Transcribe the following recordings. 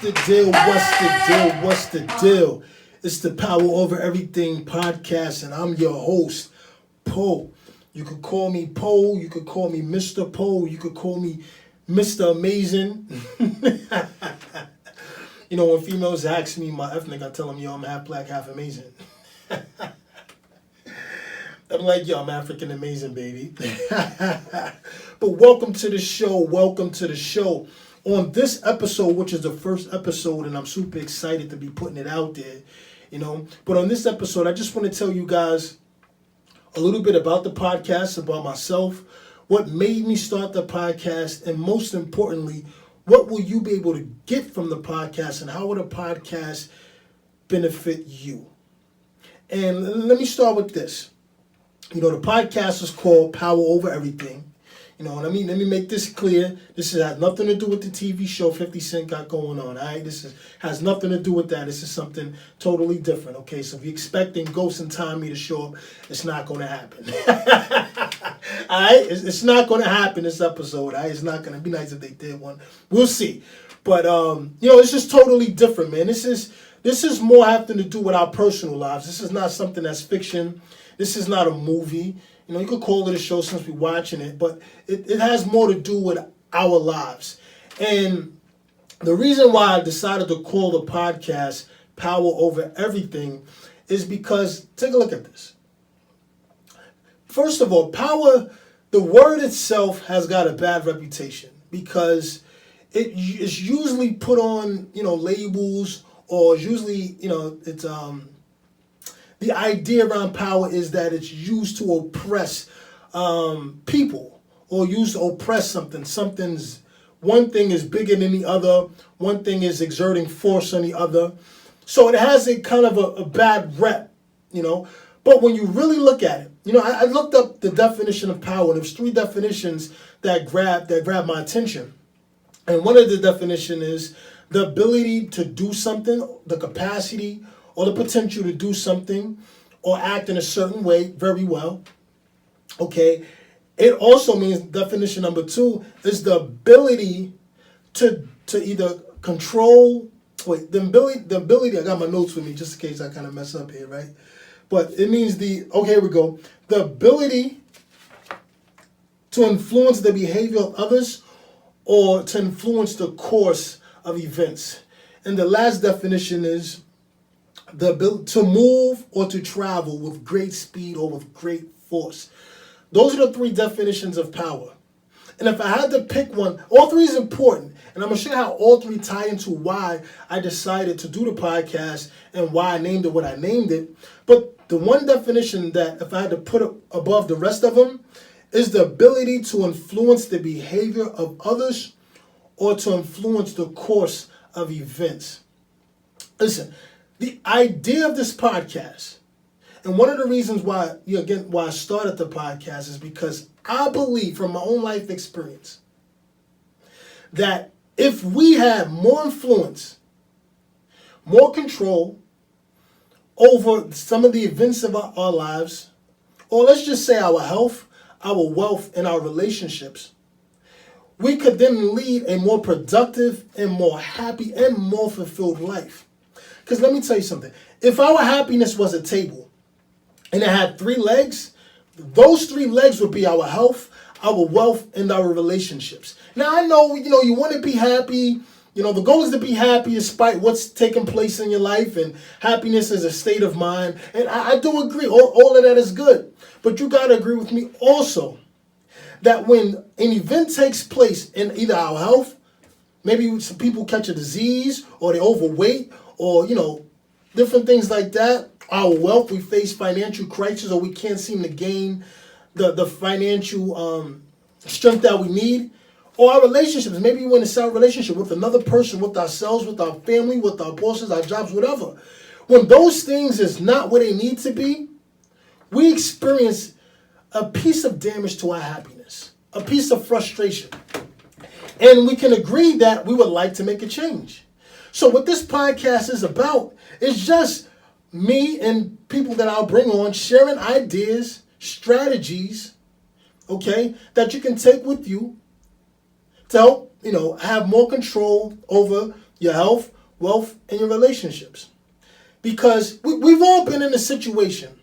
the deal? What's the deal? What's the deal? It's the Power Over Everything podcast, and I'm your host, P.O.E. You could call me P.O.E. You could call me Mr. P.O.E. You could call me Mr. Amazing. You know, when females ask me my ethnic, I tell them, yo, I'm half black, half amazing. I'm like, yo, I'm African amazing, baby. But welcome to the show. Welcome to the show. On this episode, which is the first episode, and I'm super excited to be putting it out there, you know. But on this episode, I just want to tell you guys a little bit about the podcast, about myself, what made me start the podcast, and most importantly, what will you be able to get from the podcast, and how will the podcast benefit you? And let me start with this. You know, the podcast is called Power Over Everything. You know what I mean? Let me make this clear. This has nothing to do with the TV show 50 Cent got going on, all right? Has nothing to do with that. This is something totally different, okay? So if you're expecting Ghost and Tommy to show up, it's not going to happen. All right? It's not going to happen this episode, all right? It's not going to be nice if they did one. We'll see. But, you know, it's just totally different, man. This is more having to do with our personal lives. This is not something that's fiction. This is not a movie. You know, you could call it a show since we're watching it, but it has more to do with our lives. And the reason why I decided to call the podcast Power Over Everything is because, take a look at this. First of all, power, the word itself has got a bad reputation because it is usually put on, you know, labels, or usually, you know, it's the idea around power is that it's used to oppress people, or used to oppress something. One thing is bigger than the other. One thing is exerting force on the other. So it has a kind of a bad rep, you know. But when you really look at it, you know, I looked up the definition of power, and there's 3 definitions that grabbed my attention. And one of the definition is the ability to do something, the capacity or the potential to do something or act in a certain way very well. Okay. It also means, definition number 2 is the ability to either control, the ability, I got my notes with me just in case I kind of mess up here, right? But it means here we go. The ability to influence the behavior of others or to influence the course of events. And the last definition is the ability to move or to travel with great speed or with great force. Those are the 3 definitions of power. And if I had to pick one, all 3 is important. And I'm going to show you how all 3 tie into why I decided to do the podcast and why I named it what I named it. But the one definition that if I had to put it above the rest of them is the ability to influence the behavior of others or to influence the course of events. Listen, the idea of this podcast, and one of the reasons why I started the podcast, is because I believe from my own life experience that if we had more influence, more control over some of the events of our lives, or let's just say our health, our wealth, and our relationships, we could then lead a more productive and more happy and more fulfilled life. Because let me tell you something. If our happiness was a table and it had 3 legs, those 3 legs would be our health, our wealth, and our relationships. Now, I know, you know, you want to be happy. You know, the goal is to be happy despite what's taking place in your life, and happiness is a state of mind. And I do agree. All of that is good. But you got to agree with me also that when an event takes place in either our health, maybe some people catch a disease or they're overweight, or, you know, different things like that. Our wealth, we face financial crisis, or we can't seem to gain the financial strength that we need. Or our relationships, maybe we're in a sound relationship with another person, with ourselves, with our family, with our bosses, our jobs, whatever. When those things is not where they need to be, we experience a piece of damage to our happiness, a piece of frustration. And we can agree that we would like to make a change. So what this podcast is about is just me and people that I'll bring on sharing ideas, strategies, okay, that you can take with you to help, have more control over your health, wealth, and your relationships. Because we've all been in a situation,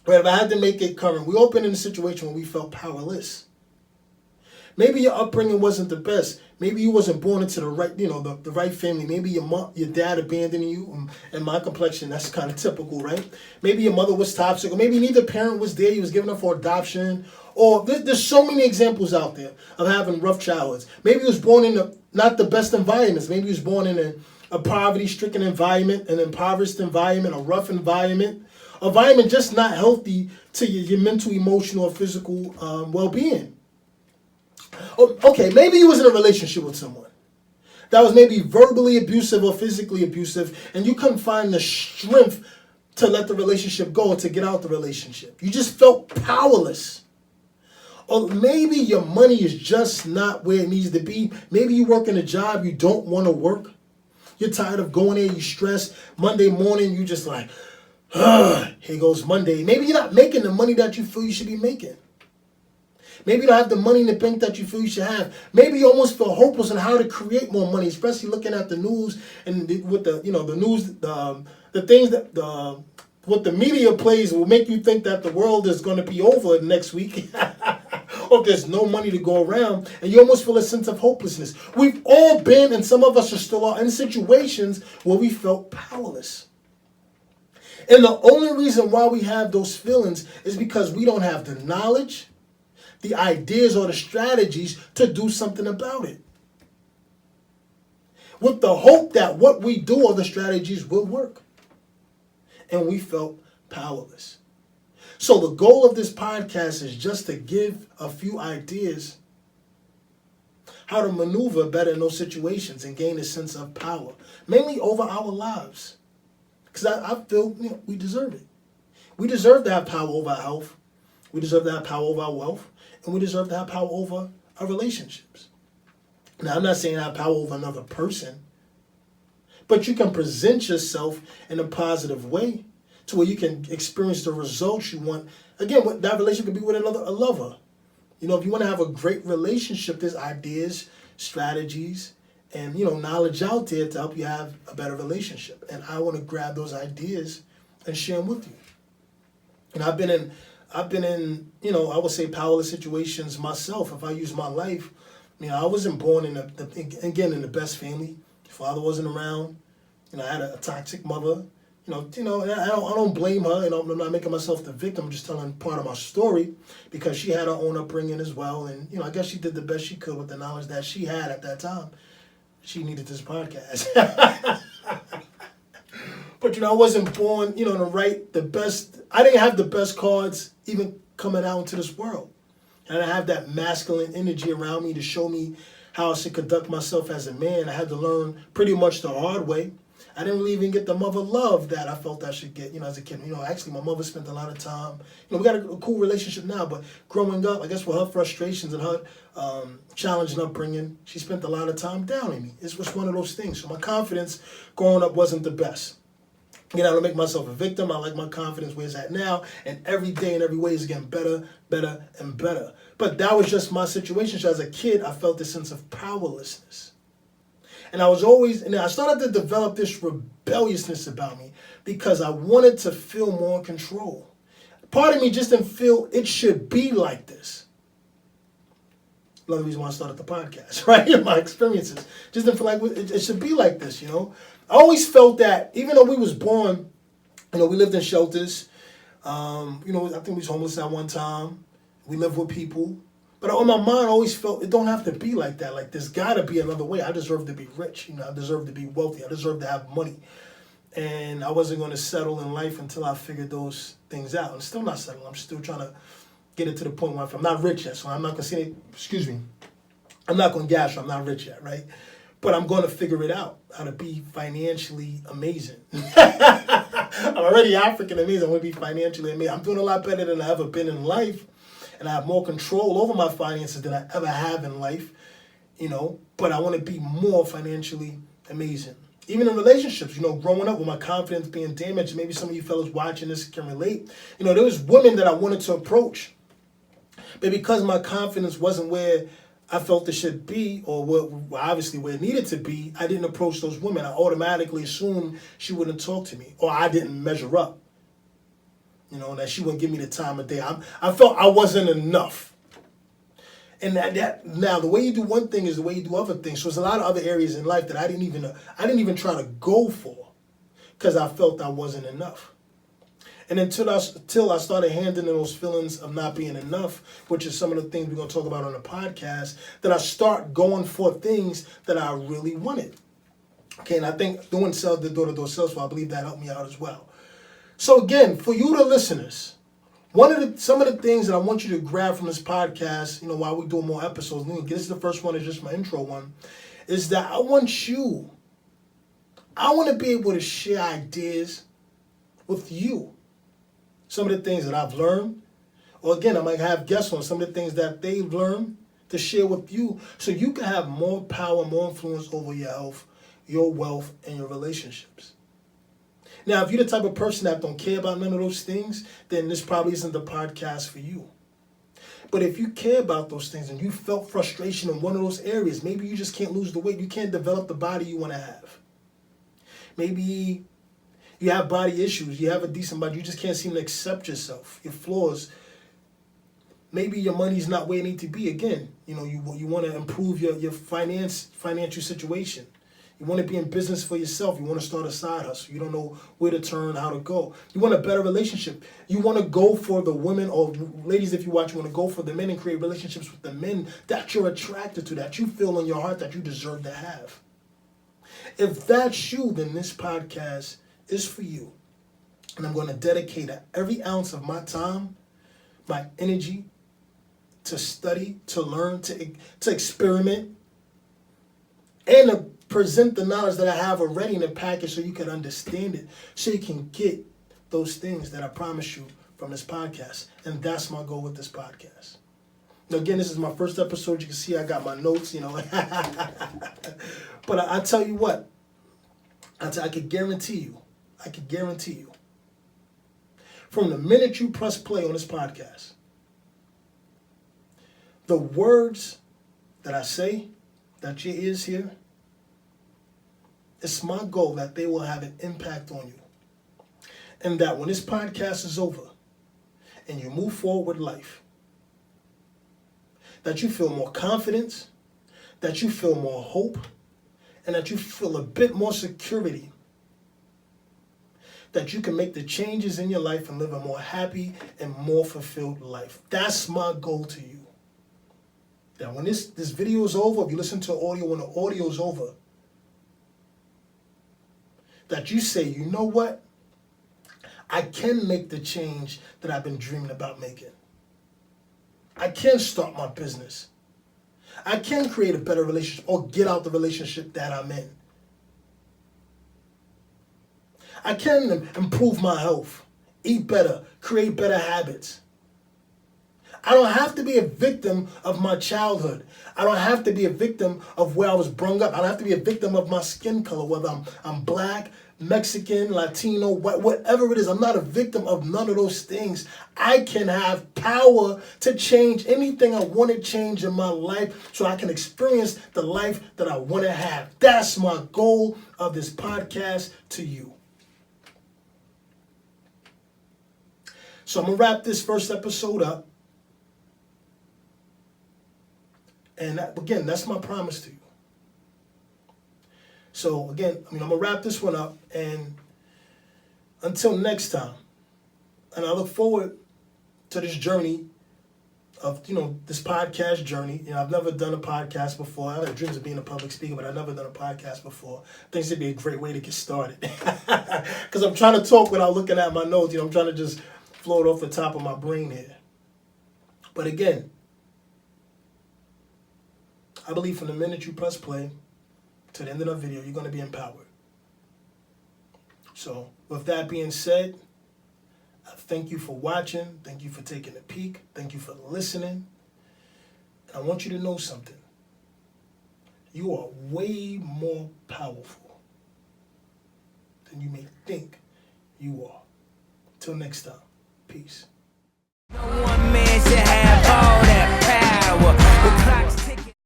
right? If I had to make it current, we all been in a situation where we felt powerless. Maybe your upbringing wasn't the best. Maybe you wasn't born into the right, the right family. Maybe your dad abandoning you. And my complexion, that's kind of typical, right? Maybe your mother was toxic, or maybe neither parent was there. You was given up for adoption. Or there's so many examples out there of having rough childhoods. Maybe you was born in not the best environments. Maybe you was born in a poverty-stricken environment, an impoverished environment, a rough environment just not healthy to your mental, emotional, or physical well-being. Okay, maybe you was in a relationship with someone that was maybe verbally abusive or physically abusive, and you couldn't find the strength to let the relationship go or to get out the relationship. You just felt powerless. Or maybe your money is just not where it needs to be. Maybe you work in a job you don't want to work. You're tired of going there, you stressed. Monday morning, you just like, here goes Monday. Maybe you're not making the money that you feel you should be making. Maybe you don't have the money in the bank that you feel you should have. Maybe you almost feel hopeless on how to create more money, especially looking at the news and with the news, the things that what the media plays will make you think that the world is going to be over next week. Or there's no money to go around, and you almost feel a sense of hopelessness. We've all been, and some of us are still in situations where we felt powerless. And the only reason why we have those feelings is because we don't have the knowledge, the ideas, or the strategies to do something about it. With the hope that what we do or the strategies will work. And we felt powerless. So the goal of this podcast is just to give a few ideas how to maneuver better in those situations and gain a sense of power, mainly over our lives. Because I feel we deserve it. We deserve to have power over our health. We deserve to have power over our wealth. And we deserve to have power over our relationships. Now, I'm not saying have power over another person, but you can present yourself in a positive way to where you can experience the results you want. Again, that relationship could be with a lover. If you want to have a great relationship, there's ideas, strategies, and knowledge out there to help you have a better relationship. And I want to grab those ideas and share them with you. And I've been in, I would say powerless situations myself. If I use my life, I wasn't born in the best family. Father wasn't around. I had a toxic mother. And I don't blame her, and I'm not making myself the victim. I'm just telling part of my story because she had her own upbringing as well, and I guess she did the best she could with the knowledge that she had at that time. She needed this podcast, but I wasn't born, the best. I didn't have the best cards even coming out into this world, and I have that masculine energy around me to show me how I should conduct myself as a man. I had to learn pretty much the hard way. I didn't really even get the mother love that I felt I should get, as a kid. Actually, my mother spent a lot of time. We got a cool relationship now, but growing up, I guess with her frustrations and her challenging upbringing, she spent a lot of time downing me. It's just one of those things. So my confidence growing up wasn't the best. I don't make myself a victim. I like my confidence where it's at now, and every day and every way is getting better, better, and better. But that was just my situation. So as a kid, I felt this sense of powerlessness. And I started to develop this rebelliousness about me because I wanted to feel more in control. Part of me just didn't feel it should be like this. Another reason why I started the podcast, right? My experiences. Just didn't feel like it should be like this, I always felt that even though we was born, we lived in shelters. I think we was homeless at one time. We lived with people. But on my mind, I always felt it don't have to be like that. Like, there's got to be another way. I deserve to be rich. I deserve to be wealthy. I deserve to have money. And I wasn't going to settle in life until I figured those things out. I'm still not settling. I'm still trying to get it to the point where I'm not rich yet. So I'm not going to say, I'm not going to gas. I'm not rich yet, right? But I'm going to figure it out, how to be financially amazing. I'm already African amazing. I want to be financially amazing. I'm doing a lot better than I've ever been in life. And I have more control over my finances than I ever have in life, but I want to be more financially amazing. Even in relationships, growing up with my confidence being damaged, maybe some of you fellas watching this can relate. There was women that I wanted to approach, but because my confidence wasn't where I felt it should be, or obviously where it needed to be, I didn't approach those women. I automatically assumed she wouldn't talk to me, or I didn't measure up. That she wouldn't give me the time of day. I felt I wasn't enough. And that now the way you do one thing is the way you do other things. So there's a lot of other areas in life that I didn't even try to go for, because I felt I wasn't enough. And until I started handling those feelings of not being enough, which is some of the things we're going to talk about on the podcast, that I start going for things that I really wanted. Okay, and I think doing the door-to-door sales, I believe that helped me out as well. So again, for you, the listeners, some of the things that I want you to grab from this podcast, while we do more episodes, this is the first one, is just my intro one, is that I want to be able to share ideas with you. Some of the things that I've learned, or again, I might have guests on some of the things that they've learned to share with you, so you can have more power, more influence over your health, your wealth, and your relationships. Now, if you're the type of person that don't care about none of those things, then this probably isn't the podcast for you. But if you care about those things and you felt frustration in one of those areas, maybe you just can't lose the weight, you can't develop the body you want to have. Maybe you have body issues, you have a decent body, you just can't seem to accept yourself, your flaws. Maybe your money's not where it needs to be. Again, you want to improve your financial situation. You want to be in business for yourself. You want to start a side hustle. You don't know where to turn, how to go. You want a better relationship. You want to go for the women, or ladies, if you watch, you want to go for the men and create relationships with the men that you're attracted to, that you feel in your heart that you deserve to have. If that's you, then this podcast is for you. And I'm going to dedicate every ounce of my time, my energy, to study, to learn, to experiment, and to present the knowledge that I have already in a package so you can understand it, so you can get those things that I promise you from this podcast. And that's my goal with this podcast. Now, again, this is my first episode. You can see I got my notes, But I tell you what, I could guarantee you, from the minute you press play on this podcast, the words that I say, that your ears hear, it's my goal that they will have an impact on you. And that when this podcast is over and you move forward with life, that you feel more confidence, that you feel more hope, and that you feel a bit more security, that you can make the changes in your life and live a more happy and more fulfilled life. That's my goal to you. That when this video is over, if you listen to audio, when the audio is over, that you say, you know what? I can make the change that I've been dreaming about making. I can start my business. I can create a better relationship or get out the relationship that I'm in. I can improve my health, eat better, create better habits. I don't have to be a victim of my childhood. I don't have to be a victim of where I was brought up. I don't have to be a victim of my skin color, whether I'm black, Mexican, Latino, whatever it is. I'm not a victim of none of those things. I can have power to change anything I want to change in my life so I can experience the life that I want to have. That's my goal of this podcast to you. So I'm going to wrap this first episode up. And again, that's my promise to you. So again, I'm going to wrap this one up. And until next time, and I look forward to this journey of, this podcast journey. I've never done a podcast before. I had dreams of being a public speaker, but I've never done a podcast before. I think this would be a great way to get started. Because I'm trying to talk without looking at my notes. I'm trying to just float off the top of my brain here. But again, I believe from the minute you press play to the end of the video, you're going to be empowered. So with that being said, I thank you for watching. Thank you for taking a peek. Thank you for listening. And I want you to know something. You are way more powerful than you may think you are. Till next time, peace. No one man should have all that.